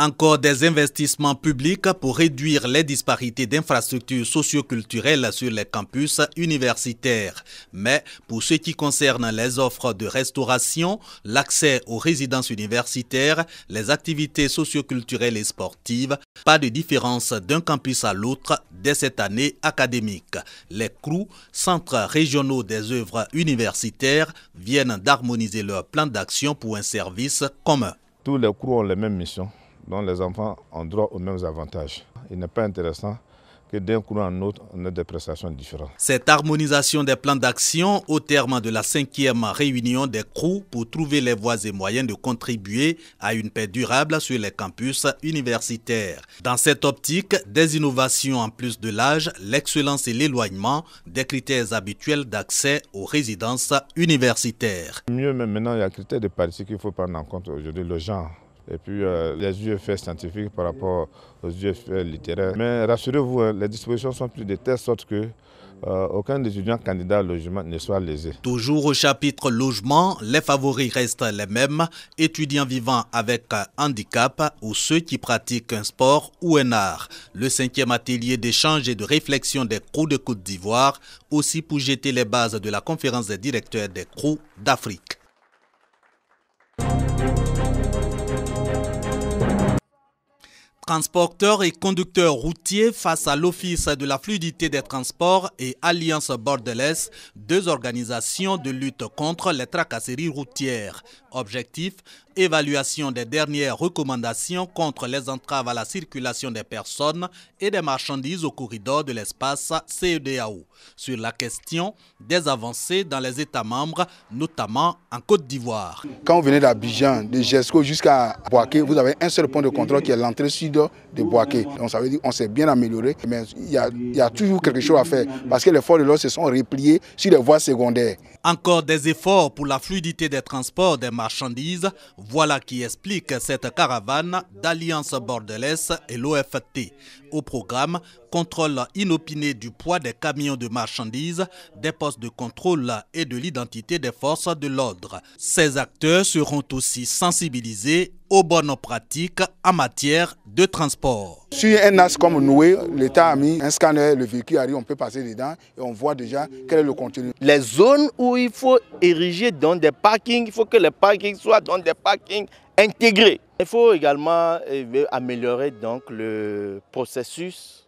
Encore des investissements publics pour réduire les disparités d'infrastructures socioculturelles sur les campus universitaires. Mais pour ce qui concerne les offres de restauration, l'accès aux résidences universitaires, les activités socioculturelles et sportives, pas de différence d'un campus à l'autre dès cette année académique. Les CROU, centres régionaux des œuvres universitaires, viennent d'harmoniser leur plan d'action pour un service commun. Tous les CROU ont les mêmes missions, dont les enfants ont droit aux mêmes avantages. Il n'est pas intéressant que d'un CROU à un autre, on ait des prestations différentes. Cette harmonisation des plans d'action au terme de la 5e réunion des CROU pour trouver les voies et moyens de contribuer à une paix durable sur les campus universitaires. Dans cette optique, des innovations en plus de l'âge, l'excellence et l'éloignement des critères habituels d'accès aux résidences universitaires. Mieux, mais maintenant, il y a un critère de parité qu'il faut prendre en compte aujourd'hui, le genre. Et puis les UFR scientifiques par rapport aux UFR littéraires. Mais rassurez-vous, les dispositions sont prises de telle sorte que aucun étudiant candidat au logement ne soit lésé. Toujours au chapitre logement, les favoris restent les mêmes, étudiants vivant avec handicap ou ceux qui pratiquent un sport ou un art. Le 5e atelier d'échange et de réflexion des CROU de Côte d'Ivoire, aussi pour jeter les bases de la conférence des directeurs des CROU d'Afrique. Transporteurs et conducteurs routiers face à l'Office de la fluidité des transports et Alliance bordelaise, deux organisations de lutte contre les tracasseries routières. Objectif, évaluation des dernières recommandations contre les entraves à la circulation des personnes et des marchandises au corridor de l'espace CEDEAO. Sur la question des avancées dans les États membres, notamment en Côte d'Ivoire. Quand vous venez d'Abidjan, de Gesco jusqu'à Boaké, vous avez un seul point de contrôle qui est l'entrée sud de Boaké. Donc ça veut dire qu'on s'est bien amélioré, mais il y a toujours quelque chose à faire parce que les forces de l'ordre se sont repliés sur les voies secondaires. Encore des efforts pour la fluidité des transports des marchandises, voilà qui explique cette caravane d'Alliance bordelaise et l'OFT. Au programme, contrôle inopiné du poids des camions de marchandises, des postes de contrôle et de l'identité des forces de l'ordre. Ces acteurs seront aussi sensibilisés aux bonnes pratiques en matière de transport. Sur un axe comme Noué, l'État a mis un scanner, le véhicule arrive, on peut passer dedans et on voit déjà quel est le contenu. Les zones où il faut ériger dans des parkings, il faut que les parkings soient dans des parkings intégrés. Il faut également améliorer donc le processus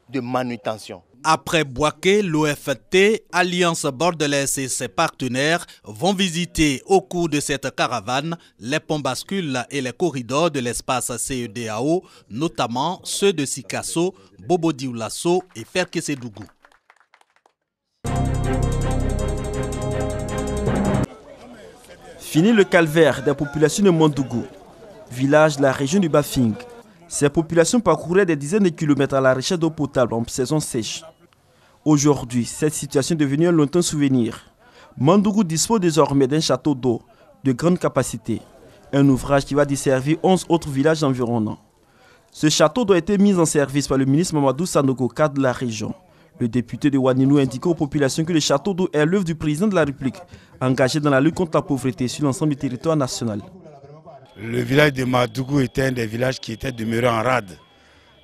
de manutention. Après Boaké, l'OFT, Alliance bordelaise et ses partenaires vont visiter au cours de cette caravane les ponts bascules et les corridors de l'espace CEDEAO, notamment ceux de Sikasso, Bobo-Dioulasso et Ferkessédougou. Fini le calvaire des populations de Mondougou, village de la région du Bafing. Ces populations parcouraient des dizaines de kilomètres à la recherche d'eau potable en saison sèche. Aujourd'hui, cette situation est devenue un lointain souvenir. Mondougou dispose désormais d'un château d'eau de grande capacité, un ouvrage qui va desservir 11 autres villages environnants. Ce château d'eau a été mis en service par le ministre Mamadou Sanogo, cadre de la région. Le député de Waninou indique aux populations que le château d'eau est l'œuvre du président de la République, engagé dans la lutte contre la pauvreté sur l'ensemble du territoire national. Le village de Madougou était un des villages qui était demeuré en rade,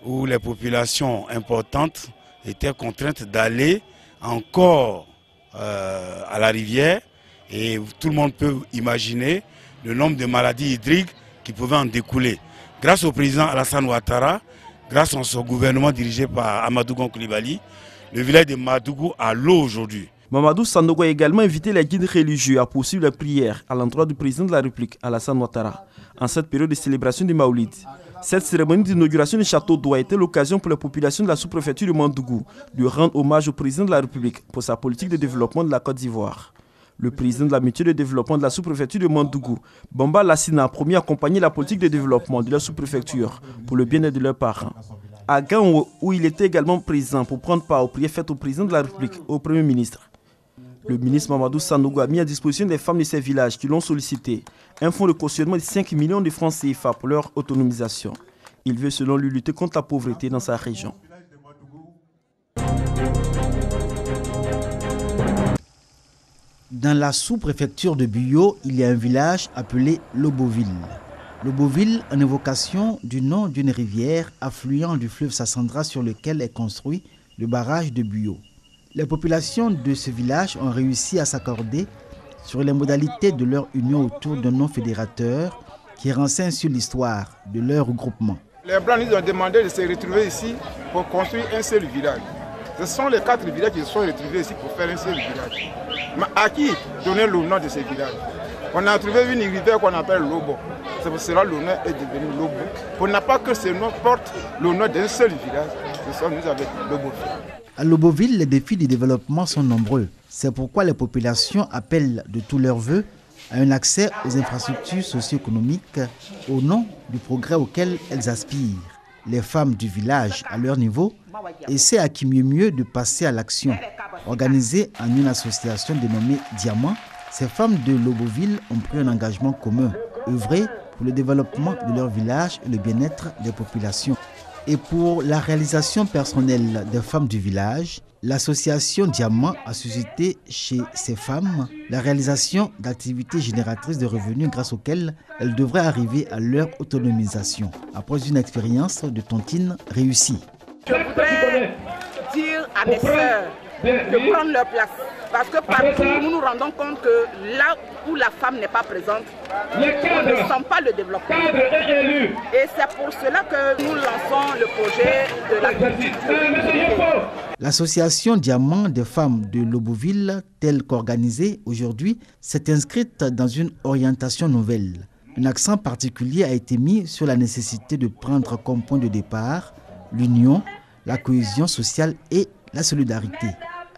où les populations importantes étaient contraintes d'aller encore à la rivière, et tout le monde peut imaginer le nombre de maladies hydriques qui pouvaient en découler. Grâce au président Alassane Ouattara, grâce à son gouvernement dirigé par Amadou Gon Coulibaly, le village de Madougou a l'eau aujourd'hui. Mamadou Sanogo a également invité les guides religieux à poursuivre les prières à l'endroit du président de la République, Alassane Ouattara, en cette période de célébration du Maoulid. Cette cérémonie d'inauguration du château d'eau a été l'occasion pour la population de la sous-préfecture de Mondougou de rendre hommage au président de la République pour sa politique de développement de la Côte d'Ivoire. Le président de la mutuelle de développement de la sous-préfecture de Mondougou, Bamba Lassina, a promis d'accompagner la politique de développement de la sous-préfecture pour le bien-être de leurs parents. À Gao, où il était également présent pour prendre part aux prières faites au président de la République, au Premier ministre. Le ministre Mamadou Sanogo a mis à disposition des femmes de ces villages qui l'ont sollicité un fonds de cautionnement de 5 millions de francs CFA pour leur autonomisation. Il veut selon lui lutter contre la pauvreté dans sa région. Dans la sous-préfecture de Buyo, il y a un village appelé Loboville. Loboville en évocation du nom d'une rivière affluent du fleuve Sassandra sur lequel est construit le barrage de Buyo. Les populations de ce village ont réussi à s'accorder sur les modalités de leur union autour d'un nom fédérateur qui renseigne sur l'histoire de leur regroupement. Les Blancs nous ont demandé de se retrouver ici pour construire un seul village. Ce sont les 4 villages qui se sont retrouvés ici pour faire un seul village. Mais à qui donner le nom de ces villages? On a trouvé une rivière qu'on appelle Lobo. C'est pour cela que le nom est devenu Lobo. Pour ne pas que ce nom porte le nom d'un seul village, c'est ça nous avons Loboville. À Loboville, les défis du développement sont nombreux. C'est pourquoi les populations appellent de tous leurs vœux à un accès aux infrastructures socio-économiques au nom du progrès auquel elles aspirent. Les femmes du village, à leur niveau, essaient à qui mieux de passer à l'action. Organisées en une association dénommée Diamant, ces femmes de Loboville ont pris un engagement commun, œuvrer pour le développement de leur village et le bien-être des populations. Et pour la réalisation personnelle des femmes du village, l'association Diamant a suscité chez ces femmes la réalisation d'activités génératrices de revenus grâce auxquelles elles devraient arriver à leur autonomisation, après une expérience de tontine réussie. Je voudrais dire à mes sœurs de prendre leur place. Parce que partout, nous nous rendons compte que là où la femme n'est pas présente, on ne sent pas le développement. Et c'est pour cela que nous lançons le projet de l'agriculture. L'association Diamant des femmes de Loboville, telle qu'organisée aujourd'hui, s'est inscrite dans une orientation nouvelle. Un accent particulier a été mis sur la nécessité de prendre comme point de départ l'union, la cohésion sociale et la solidarité.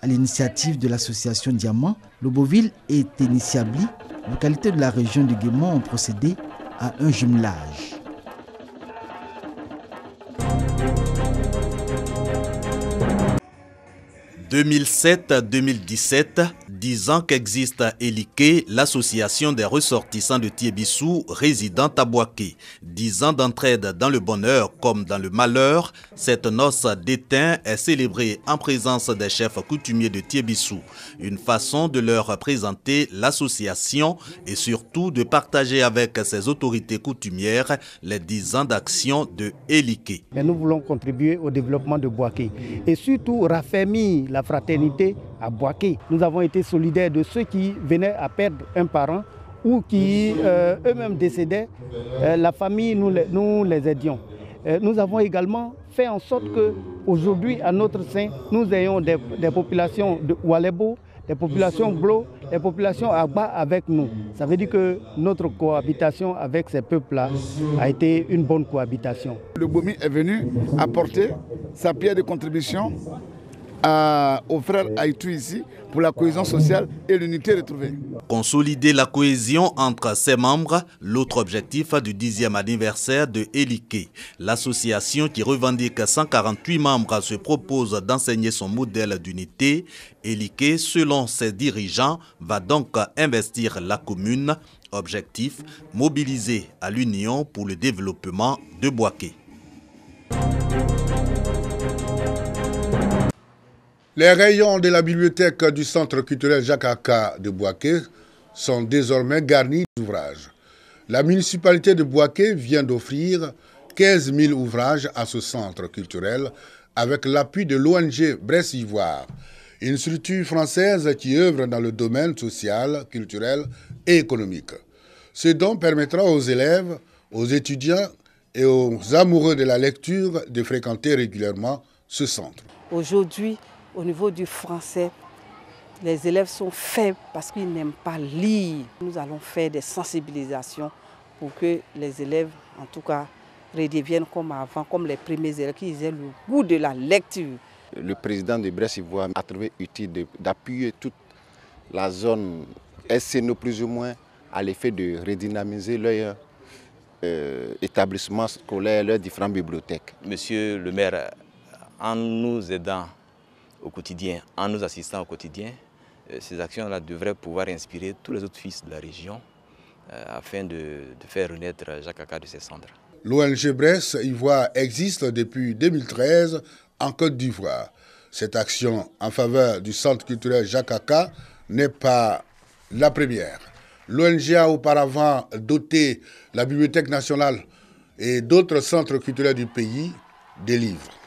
À l'initiative de l'association Diamant, Loboville et Ténissiabli, localités de la région de Guémont, ont procédé à un jumelage. « 2007-2017, 10 ans qu'existe à Eliké, l'association des ressortissants de Tiébissou résidant à Boaké. 10 ans d'entraide dans le bonheur comme dans le malheur, cette noce d'étain est célébrée en présence des chefs coutumiers de Tiébissou. Une façon de leur présenter l'association et surtout de partager avec ses autorités coutumières les 10 ans d'action de Eliké. Nous voulons contribuer au développement de Boaké et surtout raffermir la fraternité à Boaké. Nous avons été solidaires de ceux qui venaient à perdre un parent ou qui eux-mêmes décédaient. La famille, nous les aidions. Nous avons également fait en sorte qu'aujourd'hui, à notre sein, nous ayons des populations de Oualebo, des populations Glo, des populations Agba avec nous. Ça veut dire que notre cohabitation avec ces peuples-là a été une bonne cohabitation. Le Bomi est venu apporter sa pierre de contribution aux frères Haïtou ici pour la cohésion sociale et l'unité retrouvée. Consolider la cohésion entre ses membres, l'autre objectif du 10e anniversaire de Eliké. L'association qui revendique 148 membres se propose d'enseigner son modèle d'unité. Eliké, selon ses dirigeants, va donc investir la commune. Objectif, mobiliser à l'union pour le développement de Boaké. Les rayons de la bibliothèque du Centre culturel Jacques Aka de Boaké sont désormais garnis d'ouvrages. La municipalité de Boaké vient d'offrir 15 000 ouvrages à ce centre culturel avec l'appui de l'ONG Bresse-Ivoire, une structure française qui œuvre dans le domaine social, culturel et économique. Ce don permettra aux élèves, aux étudiants et aux amoureux de la lecture de fréquenter régulièrement ce centre. Aujourd'hui, au niveau du français, les élèves sont faibles parce qu'ils n'aiment pas lire. Nous allons faire des sensibilisations pour que les élèves, en tout cas, redeviennent comme avant, comme les premiers élèves, qui aient le goût de la lecture. Le président de Bresse-Ivoire a trouvé utile d'appuyer toute la zone SNO plus ou moins à l'effet de redynamiser leur établissement scolaire, leurs différentes bibliothèques. Monsieur le maire, en nous aidant au quotidien, en nous assistant au quotidien, ces actions-là devraient pouvoir inspirer tous les autres fils de la région afin de faire renaître Jacques Aka de ses cendres. L'ONG Bresse-Ivoire existe depuis 2013 en Côte d'Ivoire. Cette action en faveur du centre culturel Jacques Aka n'est pas la première. L'ONG a auparavant doté la Bibliothèque nationale et d'autres centres culturels du pays des livres.